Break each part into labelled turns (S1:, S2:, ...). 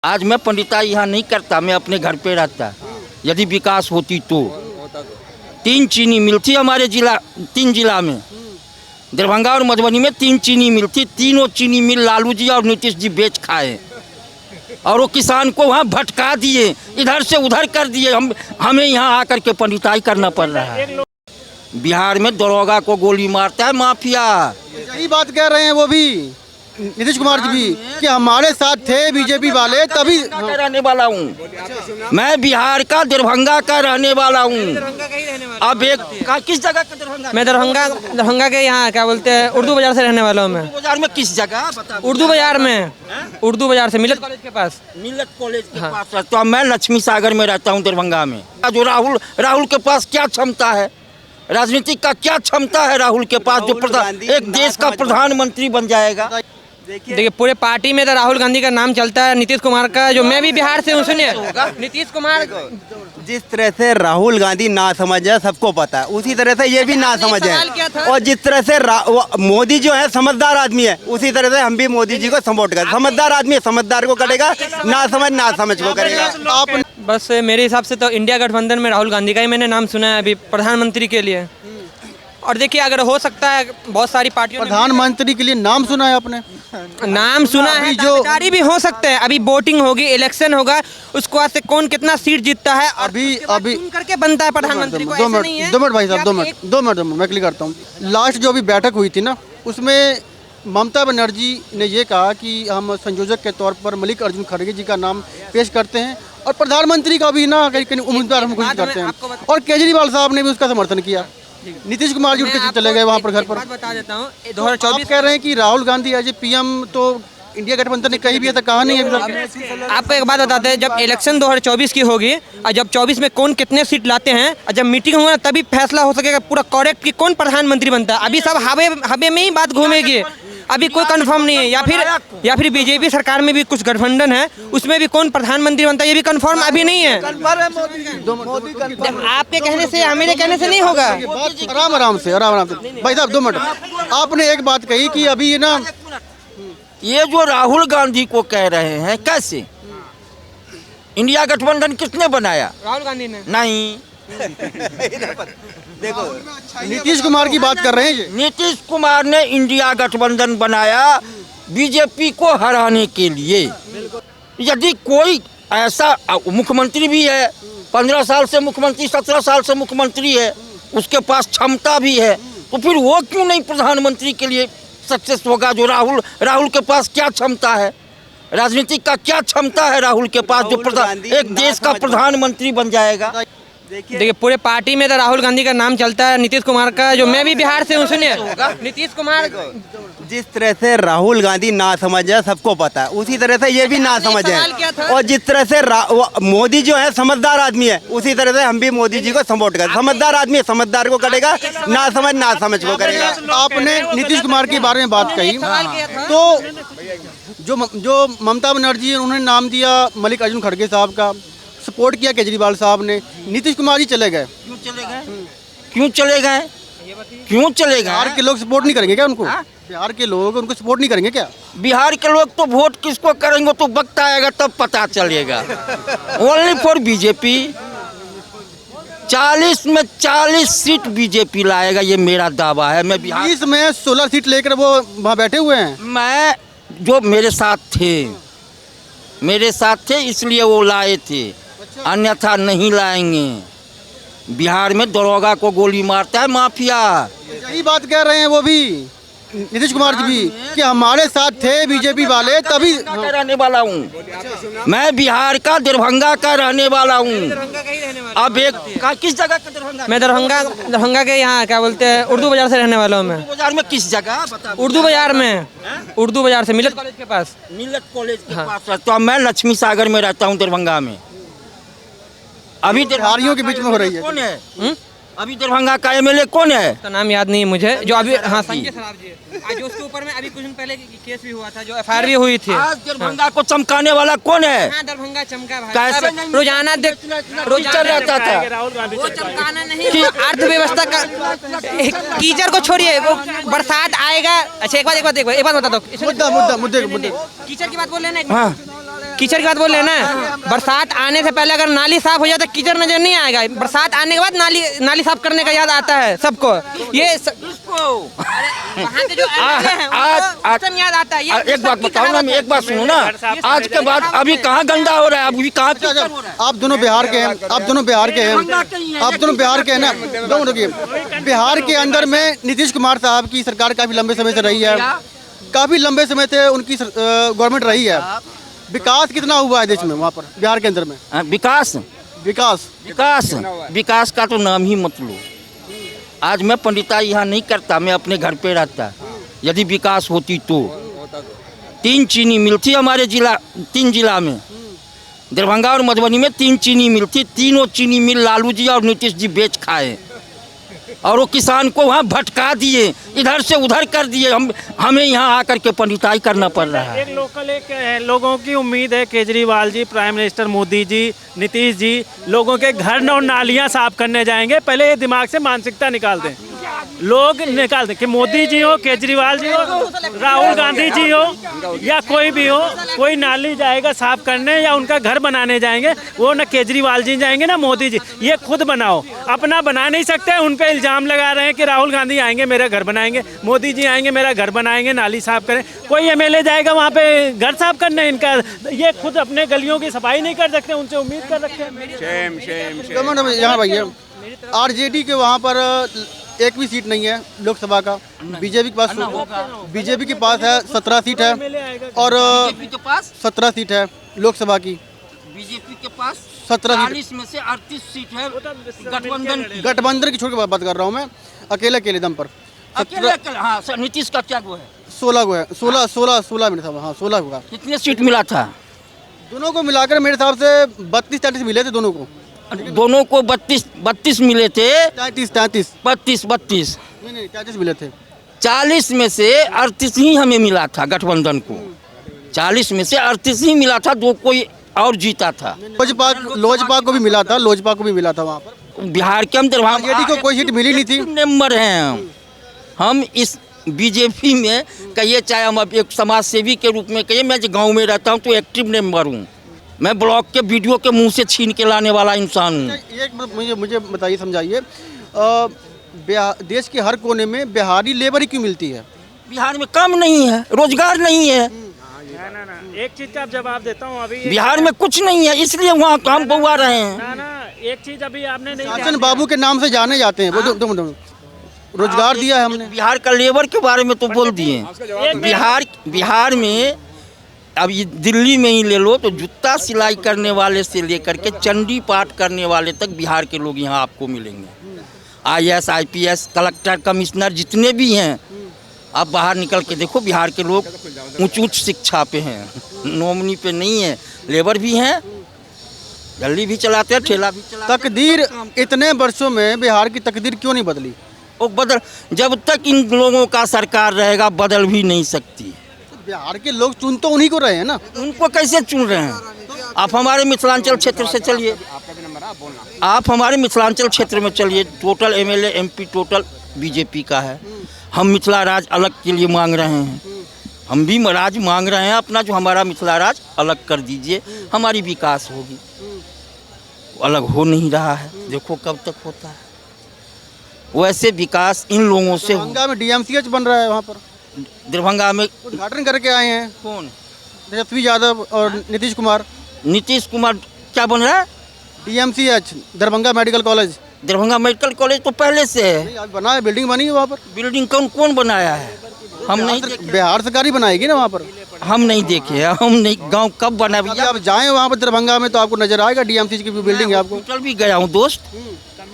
S1: आज मैं पंडिताई यहाँ नहीं करता, मैं अपने घर पे रहता। यदि विकास होती तो 3 चीनी मिल थी हमारे जिला, 3 जिला में, दरभंगा और मधुबनी में 3 चीनी मिल थी। तीनों चीनी मिल लालू जी और नीतीश जी बेच खाए और वो किसान को वहाँ भटका दिए, इधर से उधर कर दिए। हमें यहाँ आकर के पंडिताई करना पड़ रहा है। बिहार में दरोगा को गोली मारता है माफिया।
S2: यही बात कह रहे हैं वो भी, नीतीश कुमार जी भी, कि हमारे साथ थे बीजेपी वाले तभी।
S1: का रहने वाला हूँ मैं, बिहार का दरभंगा का रहने वाला हूँ। अब एक किस जगह का दरभंगा?
S3: मैं दरभंगा के यहाँ क्या बोलते हैं उर्दू बाजार से रहने वाला हूँ। मैं
S1: बाजार में किस जगह बता?
S3: उर्दू बाजार में, उर्दू बाजार से मिलत कॉलेज के पास।
S1: मिलत कॉलेज के पास रहता हूँ मैं। लक्ष्मी सागर में रहता हूँ दरभंगा में। जो राहुल के पास क्या क्षमता है, राजनीति का क्या क्षमता है राहुल के पास, जो एक देश का प्रधानमंत्री बन जाएगा?
S3: देखिए पूरे पार्टी में तो राहुल गांधी का नाम चलता है, नीतीश कुमार का, जो मैं भी बिहार से हूँ। सुनिए, नीतीश कुमार
S4: जिस तरह से राहुल गांधी ना समझ है सबको पता है, उसी तरह से ये भी ना समझ है। और जिस तरह से मोदी जो है समझदार आदमी है, उसी तरह से हम भी मोदी जी को सपोर्ट करें। समझदार आदमी समझदार को करेगा, ना समझ को करेगा।
S3: आप बस मेरे हिसाब से तो इंडिया गठबंधन में राहुल गांधी का ही मैंने नाम सुना है अभी प्रधानमंत्री के लिए। और देखिए अगर हो सकता है, बहुत सारी पार्टियों
S2: प्रधानमंत्री के लिए नाम सुना है आपने?
S3: नाम सुना है, जो दावेदारी भी हो सकते हैं। अभी वोटिंग होगी, इलेक्शन होगा, उसको बाद से कौन कितना सीट जीतता है
S2: अभी
S3: चुन करके बनता है प्रधानमंत्री को।
S2: 2 मिनट भाई साहब, 2 मिनट मैं क्लियर करता हूँ। लास्ट जो अभी बैठक हुई थी ना, उसमें ममता बनर्जी ने ये कहा कि हम संयोजक के तौर पर मल्लिकार्जुन खड़गे जी का नाम पेश करते हैं और प्रधानमंत्री का भी ना कहीं उम्मीदवार हम घोषित करते हैं। और केजरीवाल साहब ने भी उसका समर्थन किया। नीतीश कुमार जी उठ के चले गए वहाँ पर घर पर।
S3: बता देता हूँ,
S2: 2024 कह रहे हैं कि Rahul Gandhi as a PM, तो इंडिया गठबंधन ने कहीं भी ऐसा कहा नहीं है।
S3: आपको एक बात बताते हैं, जब इलेक्शन 2024 की होगी और जब 24 में कौन कितने सीट लाते हैं और जब मीटिंग होगा तभी फैसला हो सकेगा पूरा करेक्ट कि कौन प्रधानमंत्री बनता है। अभी सब हवे में ही बात घूमेगी, अभी कोई कंफर्म नहीं है। या फिर बीजेपी सरकार में भी कुछ गठबंधन है, उसमें भी कौन प्रधानमंत्री बनता है ये भी कंफर्म अभी नहीं है। आपके कहने से, मेरे कहने से नहीं होगा।
S2: आराम से भाई साहब 2 मिनट। आपने एक बात कही कि अभी ना
S1: ये जो राहुल गांधी को कह रहे हैं, कैसे इंडिया गठबंधन किसने बनाया?
S3: राहुल गांधी ने
S1: नहीं।
S4: देखो
S2: नीतीश कुमार की बात कर रहे हैं।
S1: नीतीश कुमार ने इंडिया गठबंधन बनाया बीजेपी को हराने के लिए। यदि कोई ऐसा मुख्यमंत्री भी है, 15 साल से मुख्यमंत्री, 17 साल से मुख्यमंत्री है, उसके पास क्षमता भी है, तो फिर वो क्यों नहीं प्रधानमंत्री के लिए सक्सेस होगा? जो राहुल के पास क्या क्षमता है, राजनीति का क्या क्षमता है राहुल के पास, जो एक देश का प्रधानमंत्री बन जाएगा?
S3: देखिए पूरे पार्टी में तो राहुल गांधी का नाम चलता है, नीतीश कुमार का, जो मैं भी बिहार से हूँ। सुनिए, नीतीश कुमार
S4: जिस तरह से राहुल गांधी ना समझ है सबको पता है, उसी तरह से ये भी ना समझ है। और जिस तरह से मोदी जो है समझदार आदमी है, उसी तरह से हम भी मोदी जी को सपोर्ट करें। समझदार आदमी समझदार को करेगा, ना समझ को करेगा।
S2: आपने नीतीश कुमार के बारे में बात कही, तो जो ममता बनर्जी उन्होंने नाम दिया मल्लिकार्जुन खड़गे साहब का, सपोर्ट किया केजरीवाल साहब ने, नीतीश कुमार जी चले गए।
S1: क्यों चले गए?
S2: बिहार के लोग सपोर्ट नहीं करेंगे क्या उनको? बिहार के लोग उनको सपोर्ट नहीं करेंगे क्या?
S1: बिहार के लोग तो वोट किसको करेंगे तो वक्त आएगा तब पता चलेगा। ओनली फॉर बीजेपी 40 में 40 सीट बीजेपी लाएगा, ये मेरा दावा है। मैं बिहार
S2: 20 में 16 सीट लेकर वो वहाँ बैठे हुए हैं।
S1: मैं जो मेरे साथ थे इसलिए वो लाए थे, अन्यथा नहीं लाएंगे। बिहार में दरोगा को गोली मारता है माफिया।
S2: यही बात कह रहे हैं वो भी, नीतीश कुमार जी भी, कि हमारे साथ थे बीजेपी वाले तभी।
S1: का रहने वाला हूँ मैं, बिहार का दरभंगा का रहने वाला हूँ। अब एक किस जगह का दरभंगा?
S3: मैं दरभंगा के यहाँ क्या बोलते हैं उर्दू बाजार से रहने वाला हूँ। मैं
S1: बाजार में किस जगह बता?
S3: उर्दू बाजार में, उर्दू बाजार से मिलत कॉलेज के पास।
S1: मिलत कॉलेज के पास रहता हूँ मैं। लक्ष्मी सागर में रहता हूँ दरभंगा में। अभी
S2: बिहारियों के बीच में हो रही है।
S1: कौन है अभी दरभंगा का एमएलए? कौन है?
S3: तो नाम याद नहीं है मुझे, जो अभी संजय सराफ जी, जो उसके ऊपर में अभी कुछ दिन पहले केस भी हुआ था, जो एफआईआर भी हुई थी।
S1: आज दरभंगा को चमकाने वाला कौन है?
S3: दरभंगा चमका भाई,
S1: कैसे?
S3: रोजाना
S1: रोज चल रहता था।
S3: वो चमकाना नहीं कि अर्थव्यवस्था का, कीचड़ को छोड़िए, वो बरसात आएगा। अच्छा एक बात बता दो,
S2: मुद्दा
S3: कीचड़ की बात बोल रहे हैं। कीचड़ की बात बोल रहे हैं ना, बरसात आने से पहले अगर नाली साफ हो जाए तो कीचड़ नजर नहीं आएगा, बरसात आने के बाद नाली साफ करने का याद आता है सबको। ये वहाँ के जो आज याद आता है।
S1: एक बात बताओ ना, मैं एक बात सुनो ना, आज के बाद अभी कहाँ गंदा हो रहा है, अभी कहाँ कीचड़ हो रहा है?
S2: आप दोनों बिहार के हैं, आप दोनों बिहार के हैं, आप दोनों बिहार के हैं ना। दोनों रुकिए, बिहार के अंदर में नीतीश कुमार साहब की सरकार काफी लंबे समय से रही है, काफी लंबे समय से उनकी गवर्नमेंट रही है। विकास कितना हुआ है देश में, वहाँ पर बिहार के अंदर में?
S1: विकास
S2: विकास
S1: विकास विकास का तो नाम ही मत लो। आज मैं पंडिताई यहाँ नहीं करता, मैं अपने घर पे रहता। यदि विकास होती तो 3 चीनी मिल थी हमारे जिला, 3 जिला में, दरभंगा और मधुबनी में 3 चीनी मिल थी। तीनों चीनी मिल लालू जी और नीतीश जी बेच खाए, और वो किसान को वहाँ भटका दिए, इधर से उधर कर दिए। हमें यहाँ आकर के पंडिताई करना पड़ रहा है।
S5: एक लोगों की उम्मीद है केजरीवाल जी, प्राइम मिनिस्टर मोदी जी, नीतीश जी लोगों के घर और नालियाँ साफ करने जाएंगे। पहले ये दिमाग से मानसिकता निकाल दें, लोग निकाल दें कि मोदी जी हो, केजरीवाल जी हो, राहुल गांधी जी हो या कोई भी हो, कोई नाली जाएगा साफ करने या उनका घर बनाने जाएंगे, वो ना केजरीवाल जी जाएंगे ना मोदी जी। ये खुद बनाओ, अपना बना नहीं सकते। उन पे इल्ज़ाम लगा रहे हैं कि राहुल गांधी आएंगे मेरा घर बनाएंगे, मोदी जी आएंगे मेरा घर बनाएंगे, नाली साफ करें। कोई एमएलए जाएगा वहाँ पे घर साफ करने इनका, ये खुद अपने गलियों की सफाई नहीं कर सकते, उनसे उम्मीद कर रखते हैं।
S2: यहाँ भैया आरजेडी के वहाँ पर एक भी सीट नहीं है लोकसभा का। बीजेपी के पास है 17 सीट है, और 17 सीट है लोकसभा की।
S1: बीजेपी के पास
S2: 17
S1: 40 में से 38 सीट है
S2: गठबंधन की, छोड़ के बात कर रहा हूँ मैं, अकेले दम पर।
S1: हाँ, नीतीश का क्या वो है?
S2: 16 को है, 16 मिला था। हाँ 16 को।
S1: कितने सीट मिला था?
S2: दोनों को मिलाकर मेरे हिसाब से 32-33 मिले थे दोनों को। 32 मिले थे। 33 नहीं 33 मिले थे।
S1: 40 में से 38 ही हमें मिला था गठबंधन को। 40 में से 38 ही मिला था, 2 कोई और जीता था।
S2: लोजपा को भी मिला था वहाँ पर।
S1: बिहार के अंदर
S2: आरजेडी को कोई सीट मिली नहीं थी।
S1: मेंबर हैं हम इस बीजेपी में, कहिए चाहे हम अब एक समाज सेवी के रूप में कहिए, मैं गांव में रहता हूं तो एक्टिव मेंबर हूं। मैं ब्लॉक के वीडियो के मुंह से छीन के लाने वाला इंसान हूं।
S2: एक मुझे बताइए, समझाइए, देश के हर कोने में बिहारी लेबर ही क्यों मिलती है?
S1: बिहार में काम नहीं है, रोजगार नहीं है।
S5: ना एक चीज का जवाब देता हूँ। अभी
S1: बिहार में कुछ नहीं है, इसलिए वहाँ काम बउआ रहे हैं।
S5: ना एक चीज अभी आपने नहीं,
S2: शासन बाबू के नाम से जाने जाते हैं वो। रोजगार दिया है हमने।
S1: बिहार का लेबर के बारे में तो बोल दिए। बिहार में अब ये दिल्ली में ही ले लो तो जूता सिलाई करने वाले से लेकर के चंडी पाठ करने वाले तक बिहार के लोग यहाँ आपको मिलेंगे। IAS IPS कलेक्टर कमिश्नर जितने भी हैं, आप बाहर निकल के देखो, बिहार के लोग उच्च शिक्षा पे हैं, नॉमिनी पे नहीं है। लेबर भी हैं, गली भी चलाते हैं, ठेला भी चलाते हैं।
S2: तकदीर इतने वर्षों में बिहार की तकदीर क्यों नहीं बदली?
S1: वो जब तक इन लोगों का सरकार रहेगा बदल भी नहीं सकती।
S2: बिहार के लोग चुन तो उन्हीं को रहे हैं ना।
S1: उनको कैसे चुन रहे हैं? आप हमारे मिथिलांचल क्षेत्र से चलिए, आप हमारे मिथिलांचल क्षेत्र में चलिए, total MLA MP total BJP का है। हम मिथिला राज अलग के लिए मांग रहे हैं, हम भी राज मांग रहे हैं अपना, जो हमारा मिथिला राज अलग कर दीजिए, हमारी विकास होगी। अलग हो नहीं रहा है, देखो कब तक होता है। वैसे विकास इन लोगों से।
S2: दरभंगा में DMCH बन रहा है, वहाँ पर
S1: दरभंगा में
S2: उद्घाटन करके आए हैं।
S1: कौन?
S2: तेजस्वी यादव और नीतीश कुमार।
S1: नीतीश कुमार क्या बन रहा है?
S2: DMCH Darbhanga medical college.
S1: Darbhanga medical college तो पहले से है,
S2: बना है, बिल्डिंग बनी है वहाँ पर।
S1: बिल्डिंग कौन बनाया है? हम नहीं देखे।
S2: बिहार सरकार ही बनाएगी ना वहाँ पर।
S1: हम नहीं देखे, हम नहीं। गांव कब बना भैया?
S2: आप जाएं वहाँ पर दरभंगा में तो आपको नजर आएगा DMCH की बिल्डिंग है। आपको
S1: हॉस्पिटल भी गया हूँ दोस्त,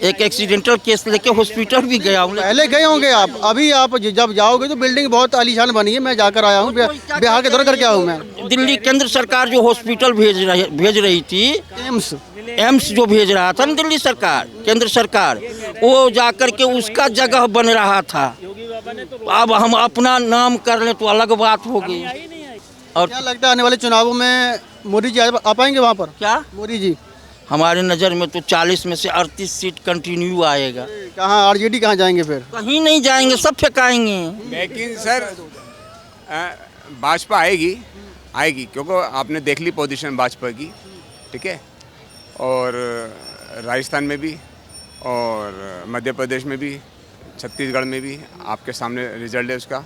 S1: एक एक्सीडेंटल केस लेके हॉस्पिटल भी गया हूँ।
S2: पहले गए होंगे आप, अभी आप जब जाओगे तो बिल्डिंग बहुत आलीशान बनी है। मैं जाकर आया हूँ, बिहार के दौरे करके आया हूँ मैं।
S1: दिल्ली केंद्र सरकार जो हॉस्पिटल भेज रही थी, एम्स जो भेज रहा था ना दिल्ली सरकार, केंद्र सरकार, वो जाकर के उसका जगह बन रहा था। अब हम अपना नाम कर लें तो अलग बात होगी। और
S2: क्या लगता है आने वाले चुनावों में मोदी जी आ पाएंगे वहाँ पर?
S1: क्या
S2: मोदी जी?
S1: हमारे नज़र में तो 40 में से 38 सीट कंटिन्यू आएगा।
S2: कहाँ आरजेडी कहाँ जाएंगे फिर?
S1: कहीं नहीं जाएंगे, सब फेंकाएंगे।
S6: लेकिन सर भाजपा आएगी आएगी, क्योंकि आपने देख ली पोजीशन भाजपा की, ठीक है, और राजस्थान में भी और मध्य प्रदेश में भी, छत्तीसगढ़ में भी आपके सामने रिजल्ट है उसका।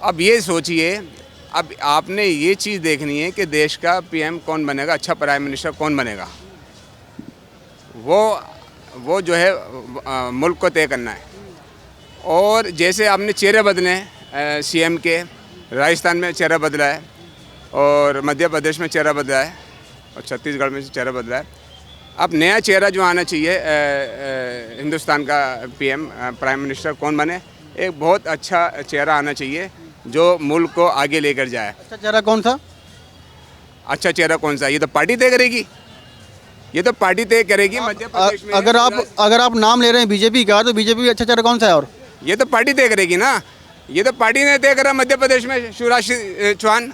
S6: अब ये सोचिए, अब आपने ये चीज़ देखनी है कि देश का पीएम कौन बनेगा, अच्छा प्राइम मिनिस्टर कौन बनेगा, वो जो है मुल्क को तय करना है। और जैसे आपने चेहरे बदले हैं सीएम के, राजस्थान में चेहरा बदला है और मध्य प्रदेश में चेहरा बदला है और छत्तीसगढ़ में चेहरा बदला है। अब नया चेहरा जो आना चाहिए हिंदुस्तान का पीएम प्राइम मिनिस्टर कौन बने, एक बहुत अच्छा चेहरा आना चाहिए जो मुल्क को आगे लेकर जाए।
S2: अच्छा चेहरा कौन सा?
S6: अच्छा चेहरा कौन सा, ये तो पार्टी तय करेगी, ये तो पार्टी तय करेगी। मध्य प्रदेश में
S2: अगर आप नाम ले रहे हैं बीजेपी का, तो बीजेपी अच्छा चेहरा कौन सा है? और
S6: ये तो पार्टी तय करेगी ना, ये तो पार्टी ने तय करा। मध्य प्रदेश में शिवराज सिंह चौहान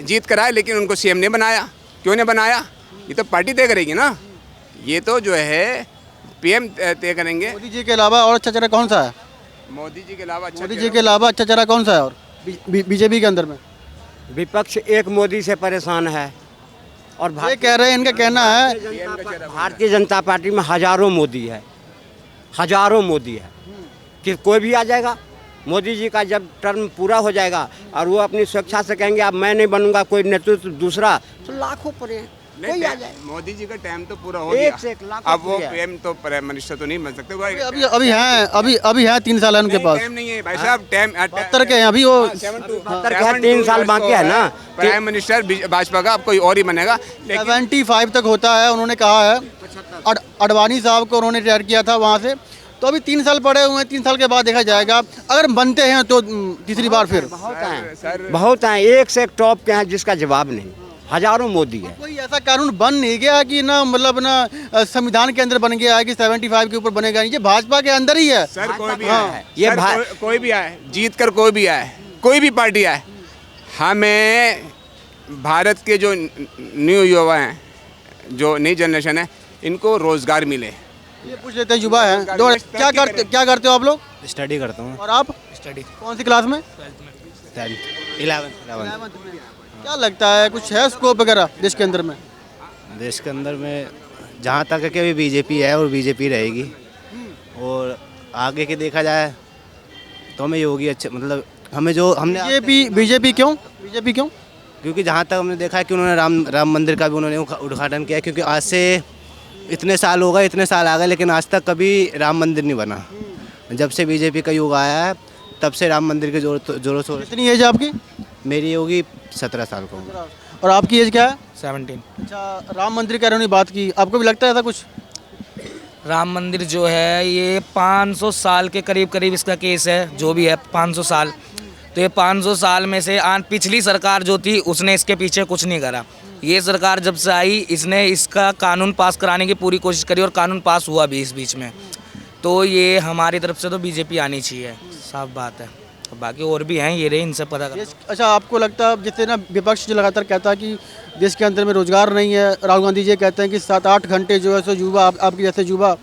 S6: जीत कर आए, लेकिन उनको सीएम नहीं बनाया। क्यों नहीं बनाया? ये तो पार्टी तय करेगी ना, ये तो जो है पीएम तय करेंगे।
S2: मोदी जी के अलावा और अच्छा चेहरा कौन सा है?
S6: मोदी जी के अलावा
S2: अच्छा चेहरा कौन सा है? और बीजेपी के अंदर में
S7: विपक्ष एक मोदी से परेशान है और
S2: ये कह रहे हैं, इनका कहना है
S7: भारतीय जनता पार्टी में हजारों मोदी है, हजारों मोदी है कि कोई भी आ जाएगा। मोदी जी का जब टर्म पूरा हो जाएगा और वो अपनी स्वेच्छा से कहेंगे अब मैं नहीं बनूंगा, कोई नेतृत्व दूसरा, तो लाखों पड़े कोई आ जाए।
S6: मोदी जी का टाइम तो पूरा हो गया,
S7: से एक लाख
S6: अब वो पीएम तो प्राइम मिनिस्टर तो नहीं बन सकते।
S2: अभी हैं 3 साल है उनके पास।
S6: टाइम नहीं है भाई साहब, टाइम
S2: 72 के हैं अभी वो।
S7: 3 साल बाकी है ना।
S6: प्राइम मिनिस्टर भाजपा का अब कोई और ही बनेगा।
S2: 75 तक होता है उन्होंने कहा है। अडवाणी साहब को उन्होंने रिटायर किया था वहाँ से, तो अभी 3 साल पड़े हुए हैं, 3 साल के बाद देखा जाएगा। अगर बनते हैं तो तीसरी बार फिर
S7: बहुत हैं, एक से एक टॉप के हैं जिसका जवाब नहीं, हजारों मोदी है।
S2: कोई ऐसा कानून बन नहीं गया कि ना, मतलब ना संविधान के अंदर बन गया है कि 75 के ऊपर बनेगा, ये भाजपा के अंदर ही है।
S6: सर कोई भी
S2: हाँ।
S6: आए, ये कोई भी आए, जीत कर कोई भी आए, कोई भी पार्टी आए, हमें भारत के जो न्यू युवा हैं, जो नई जनरेशन है, इनको रोजगार मिले।
S2: ये पूछ लेते हैं, युवा है, क्या करते हो आप लोग?
S8: स्टडी करता हूँ।
S2: और आप?
S8: स्टडी।
S2: कौन सी क्लास में?
S8: 11th।
S2: क्या लगता है कुछ है स्कोप वगैरह देश के अंदर में?
S8: देश के अंदर में जहाँ तक है कि अभी बीजेपी है और बीजेपी रहेगी, और आगे के देखा जाए तो हमें योगी अच्छा, मतलब हमें जो हमने
S2: बीजेपी क्यों?
S8: क्योंकि जहाँ तक हमने देखा है कि उन्होंने राम मंदिर का भी उन्होंने उद्घाटन किया, क्योंकि आज से इतने साल हो गए, इतने साल आ गए, लेकिन आज तक कभी राम मंदिर नहीं बना। जब से बीजेपी का युग आया है तब से राम मंदिर के जोरों शोर।
S2: कितनी एज है आपकी?
S8: मेरी होगी 17 साल को।
S2: और आपकी एज क्या है?
S3: 17।
S2: अच्छा, राम मंदिर के बारे में बात की, आपको भी लगता है ऐसा कुछ?
S9: राम मंदिर जो है ये 500 साल के करीब इसका केस है, जो भी है 500 साल। तो ये 500 साल में से पिछली सरकार जो थी उसने इसके पीछे कुछ नहीं करा। ये सरकार जब से आई इसने इसका कानून पास कराने की पूरी कोशिश करी और कानून पास हुआ भी इस बीच में। तो ये हमारी तरफ से तो बीजेपी आनी चाहिए, साफ बात है। बाकी और भी हैं, ये रहे, इनसे पता कर।
S2: अच्छा, आपको लगता है जैसे ना विपक्ष जो लगातार कहता है कि देश के अंदर में रोजगार नहीं है, राहुल गांधी जी कहते हैं कि 7-8 घंटे जो है सो युवा, आपके जैसे युवा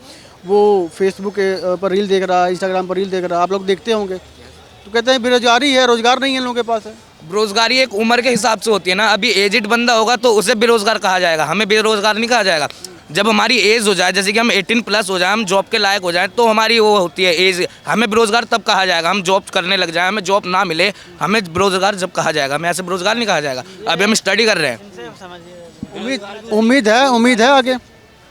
S2: वो फेसबुक पर रील देख रहा है, इंस्टाग्राम पर रील देख रहा है, आप लोग देखते होंगे, तो कहते हैं बेरोजगारी है, रोजगार नहीं है लोगों के पास है।
S9: बेरोजगारी एक उम्र के हिसाब से होती है ना। अभी एजिड बंदा होगा तो उसे बेरोजगार कहा जाएगा, हमें बेरोजगार नहीं कहा जाएगा। जब हमारी एज हो जाए, जैसे कि हम 18+ हो जाए, हम जॉब के लायक हो जाए, तो हमारी वो होती है एज, हमें बेरोजगार तब कहा जाएगा। हम जॉब करने लग जाए, हमें जॉब ना मिले, हमें बेरोजगार जब कहा जाएगा, हमें ऐसे बेरोजगार नहीं कहा जाएगा। अभी हम स्टडी कर रहे हैं।
S2: उम्मीद है आगे।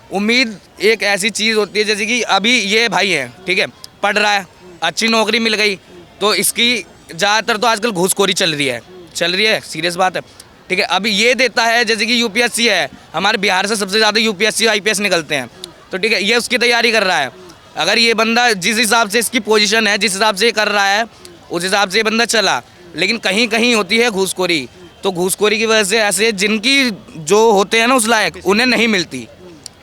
S9: उम्मीद एक ऐसी चीज़ होती है, जैसे कि अभी ये भाई है, ठीक है, पढ़ रहा है, अच्छी नौकरी मिल गई, तो इसकी ज़्यादातर तो आजकल घूसखोरी चल रही है, सीरियस बात है, ठीक है। अभी ये देता है, जैसे कि यूपीएससी है, हमारे बिहार से सबसे ज़्यादा यूपीएससी आईपीएस निकलते हैं, तो ठीक है, ये उसकी तैयारी कर रहा है। अगर ये बंदा जिस हिसाब से इसकी पोजीशन है, जिस हिसाब से ये कर रहा है, उस हिसाब से ये बंदा चला, लेकिन कहीं कहीं होती है घूसखोरी, तो घूसखोरी की वजह से ऐसे जिनकी जो होते हैं ना उस लायक, उन्हें नहीं मिलती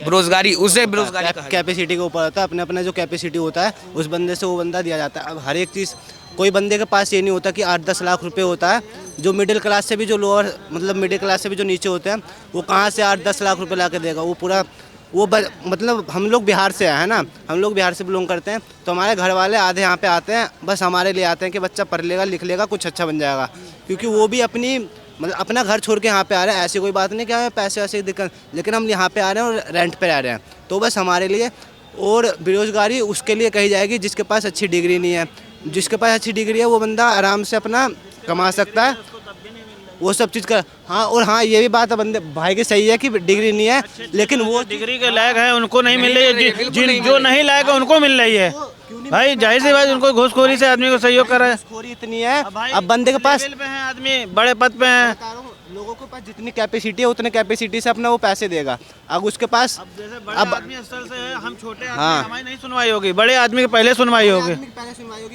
S9: बेरोजगारी, उसे बेरोजगारी
S8: कैपेसिटी के ऊपर होता है, अपने अपने जो कैपेसिटी होता है उस बंदे से वो बंदा दिया जाता है। अब हर एक चीज़, कोई बंदे के पास ये नहीं होता कि 8-10 लाख रुपए होता है। जो मिडिल क्लास से भी, जो लोअर, मतलब मिडिल क्लास से भी जो नीचे होते हैं, वो कहाँ से 8-10 लाख रुपए ला के देगा? वो पूरा मतलब हम लोग बिहार से हैं ना, हम लोग बिहार से बिलोंग करते हैं, तो हमारे घर वाले आधे यहाँ पे आते हैं, बस हमारे लिए आते हैं कि बच्चा पढ़ लेगा, लिख लेगा, कुछ अच्छा बन जाएगा। क्योंकि वो भी अपनी मतलब अपना घर छोड़ के यहाँ पे आ रहे हैं। ऐसी कोई बात नहीं कि हमें पैसे वैसे दिक्कत, लेकिन हम यहाँ पे आ रहे हैं और रेंट पे रह रहे हैं। तो बस हमारे लिए, और बेरोज़गारी उसके लिए कही जाएगी जिसके पास अच्छी डिग्री नहीं है। जिसके पास अच्छी डिग्री है वो बंदा आराम से अपना कमा सकता है, वो सब चीज़ का। हाँ, और हाँ ये भी बात है बंदे भाई की सही है कि डिग्री नहीं है, लेकिन वो
S5: डिग्री के लायक है उनको नहीं मिल रही है, जो नहीं लायक है उनको मिल रही है। भाई जाहिर सी बात, उनको घूसखोरी से आदमी को सहयोग कर रहा है।
S8: घूसखोरी इतनी है, अब बंदे के पास
S5: लेवल पे हैं आदमी, बड़े पद पे हैं,
S8: लोगों के पास जितनी कैपेसिटी है उतने कैपेसिटी से अपना वो पैसे देगा। अब उसके पास
S5: अब आदमी स्थल से है, हम छोटे आदमी, हमारी नहीं सुनवाई होगी, बड़े आदमी की पहले सुनवाई होगी।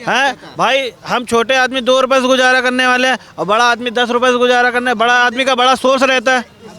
S5: हैं भाई, हम छोटे आदमी 2 रुपए से गुजारा करने वाले हैं और बड़ा आदमी 10 रुपए से गुजारा करने। बड़ा आदमी का बड़ा सोर्स रहता है,